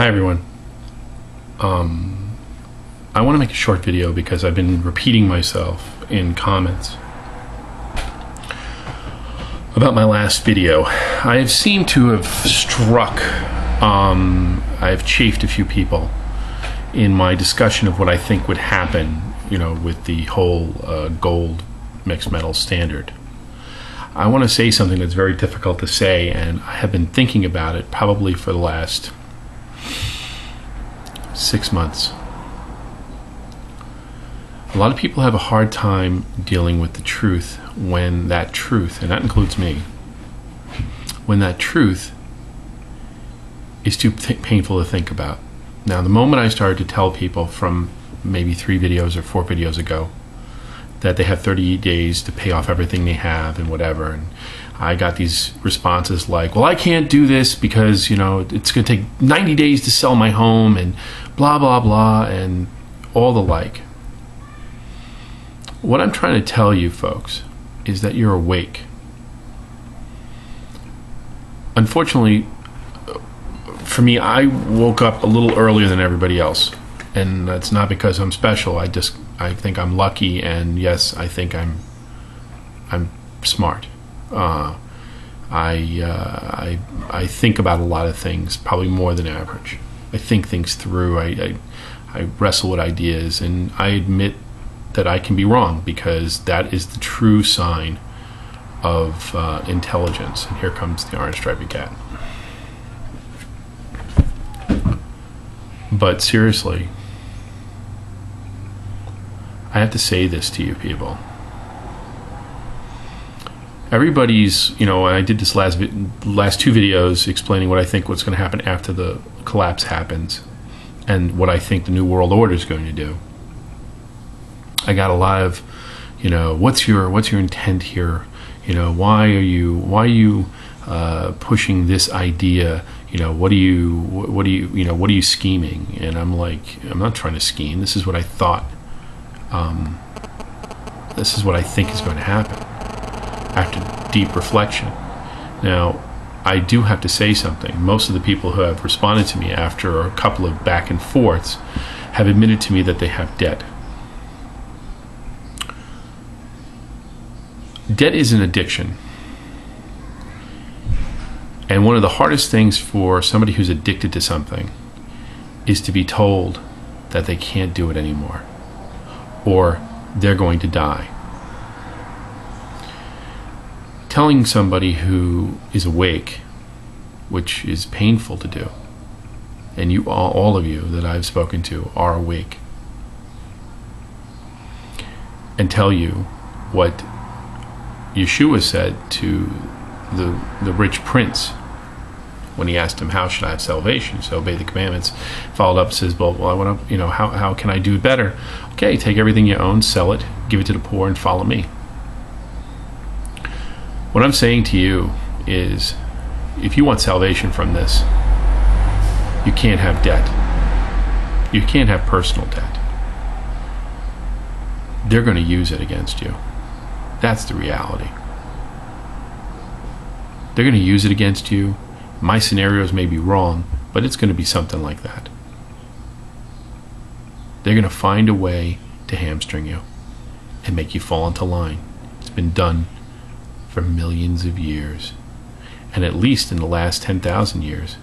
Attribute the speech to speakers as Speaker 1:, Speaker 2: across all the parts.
Speaker 1: Hi everyone. I want to make a short video because I've been repeating myself in comments about my last video. I seem to have struck, I've chafed a few people in my discussion of what I think would happen, with the whole gold mixed metal standard. I want to say something that's very difficult to say, and I have been thinking about it probably for the last 6 months. A lot of people have a hard time dealing with the truth when that truth, and that includes me, when that truth is too painful to think about. Now, the moment I started to tell people from maybe 3 videos or 4 videos ago that they have 30 days to pay off everything they have and whatever, and I got these responses like, well, I can't do this because, it's going to take 90 days to sell my home and blah, blah, blah, and all the like. What I'm trying to tell you folks is that you're awake. Unfortunately, for me, I woke up a little earlier than everybody else. And that's not because I'm special. I think I'm lucky, and yes, I think I'm smart. I think about a lot of things, probably more than average. I think things through. I wrestle with ideas, and I admit that I can be wrong, because that is the true sign of intelligence. And here comes the orange striped cat. But seriously, I have to say this to you people. Everybody's, I did this last 2 videos explaining what I think what's going to happen after the collapse happens, and what I think the New World Order is going to do. I got a lot of, what's your intent here? Why are you pushing this idea? What are you scheming? And I'm like, I'm not trying to scheme. This is what I thought. This is what I think is going to happen after deep reflection. Now, I do have to say something. Most of the people who have responded to me after a couple of back and forths have admitted to me that they have debt. Debt is an addiction. And one of the hardest things for somebody who's addicted to something is to be told that they can't do it anymore, or they're going to die. Telling somebody who is awake, which is painful to do, and you all of you that I've spoken to are awake, and tell you what Yeshua said to the rich prince when he asked him, how should I have salvation? So obey the commandments. Followed up, says, well, I want to, how can I do it better? Okay, take everything you own, sell it, give it to the poor, and follow me. What I'm saying to you is, if you want salvation from this, you can't have debt. You can't have personal debt. They're going to use it against you. That's the reality. They're going to use it against you. My scenarios may be wrong, but it's going to be something like that. They're going to find a way to hamstring you and make you fall into line. It's been done for millions of years, and at least in the last 10,000 years.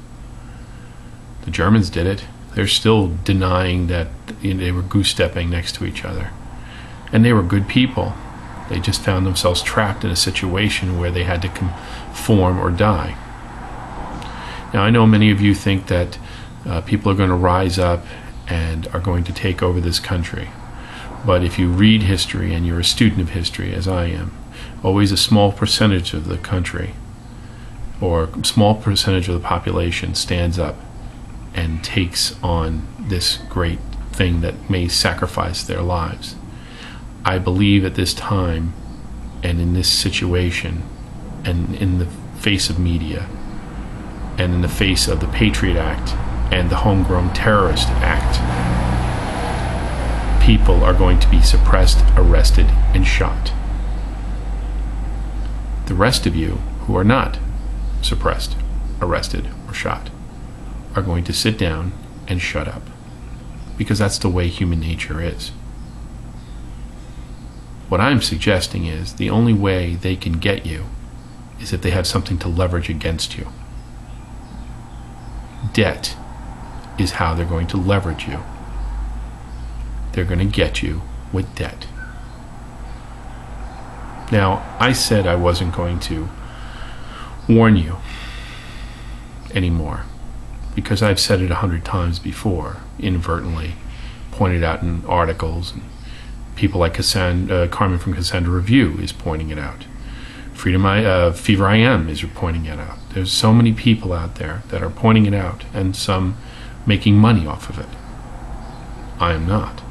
Speaker 1: The Germans did it. They're still denying that they were goose-stepping next to each other. And they were good people. They just found themselves trapped in a situation where they had to conform or die. Now, I know many of you think that people are going to rise up and are going to take over this country. But if you read history, and you're a student of history, as I am, always a small percentage of the country, or a small percentage of the population, stands up and takes on this great thing that may sacrifice their lives. I believe at this time, and in this situation, and in the face of media, and in the face of the Patriot Act and the Homegrown Terrorist Act, people are going to be suppressed, arrested, and shot. The rest of you who are not suppressed, arrested, or shot are going to sit down and shut up, because that's the way human nature is. What I'm suggesting is the only way they can get you is if they have something to leverage against you. Debt is how they're going to leverage you. They're going to get you with debt. Now, I said I wasn't going to warn you anymore, because I've said it 100 times before, inadvertently, pointed out in articles, and people like Carmen from Cassandra Review is pointing it out. Fever I Am is pointing it out. There's so many people out there that are pointing it out, and some making money off of it. I am not.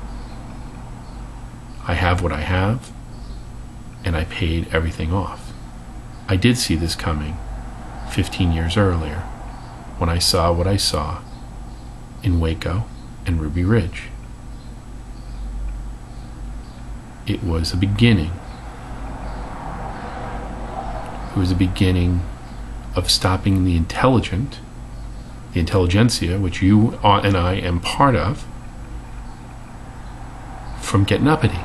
Speaker 1: I have what I have, and I paid everything off. I did see this coming 15 years earlier, when I saw what I saw in Waco and Ruby Ridge. It was a beginning. It was the beginning of stopping the intelligent, the intelligentsia, which you and I am part of, from getting uppity.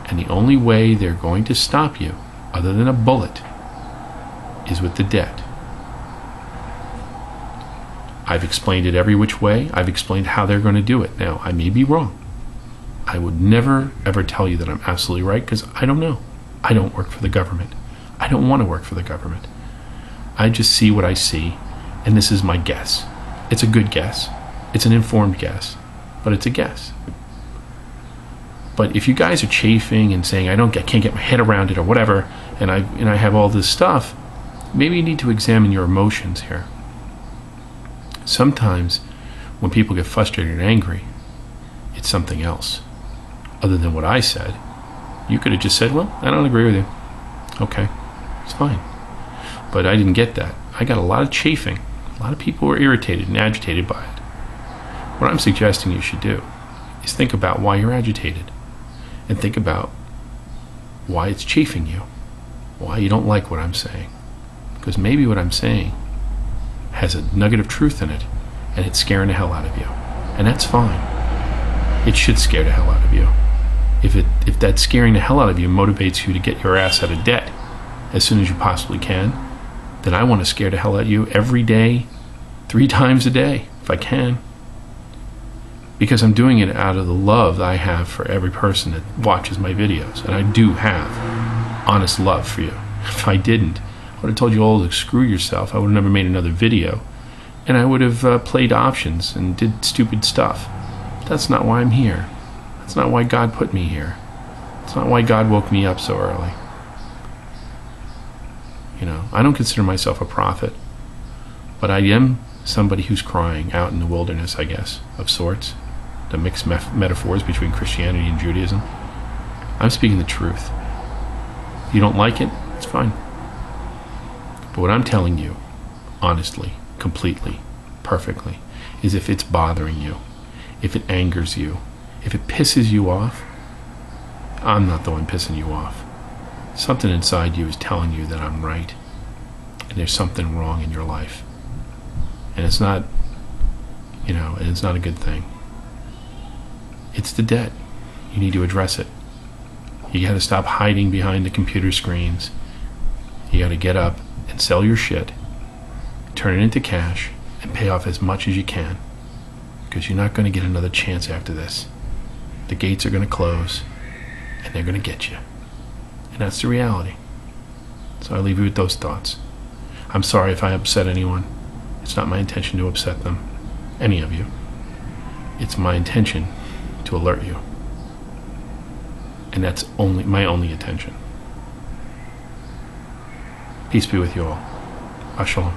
Speaker 1: And the only way they're going to stop you, other than a bullet, is with the debt. I've explained it every which way. I've explained how they're going to do it. Now, I may be wrong. I would never, ever tell you that I'm absolutely right, because I don't know. I don't work for the government. I don't want to work for the government. I just see what I see, and this is my guess. It's a good guess. It's an informed guess, but it's a guess. But if you guys are chafing and saying, I can't get my head around it or whatever, and I have all this stuff, maybe you need to examine your emotions here. Sometimes when people get frustrated and angry, it's something else other than what I said. You could have just said, well, I don't agree with you. Okay, it's fine. But I didn't get that. I got a lot of chafing. A lot of people were irritated and agitated by it. What I'm suggesting you should do is think about why you're agitated, and think about why it's chafing you, why you don't like what I'm saying. Because maybe what I'm saying has a nugget of truth in it, and it's scaring the hell out of you. And that's fine. It should scare the hell out of you. If that scaring the hell out of you motivates you to get your ass out of debt as soon as you possibly can, then I want to scare the hell out of you every day, 3 times a day, if I can. Because I'm doing it out of the love that I have for every person that watches my videos. And I do have honest love for you. If I didn't, I would have told you all to screw yourself. I would have never made another video. And I would have played options and did stupid stuff. But that's not why I'm here. That's not why God put me here. It's not why God woke me up so early. You know, I don't consider myself a prophet, but I am somebody who's crying out in the wilderness, I guess, of sorts. The mixed metaphors between Christianity and Judaism. I'm speaking the truth. If you don't like it, it's fine. But what I'm telling you, honestly, completely, perfectly, is if it's bothering you, if it angers you, if it pisses you off, I'm not the one pissing you off. Something inside you is telling you that I'm right, and there's something wrong in your life. And it's not, and it's not a good thing. It's the debt. You need to address it. You got to stop hiding behind the computer screens. You got to get up and sell your shit, turn it into cash, and pay off as much as you can. Because you're not going to get another chance after this. The gates are going to close, and they're going to get you. And that's the reality. So I leave you with those thoughts. I'm sorry if I upset anyone. It's not my intention to upset them, any of you. It's my intention to alert you. And that's my only intention. Peace be with you all. Ashalom.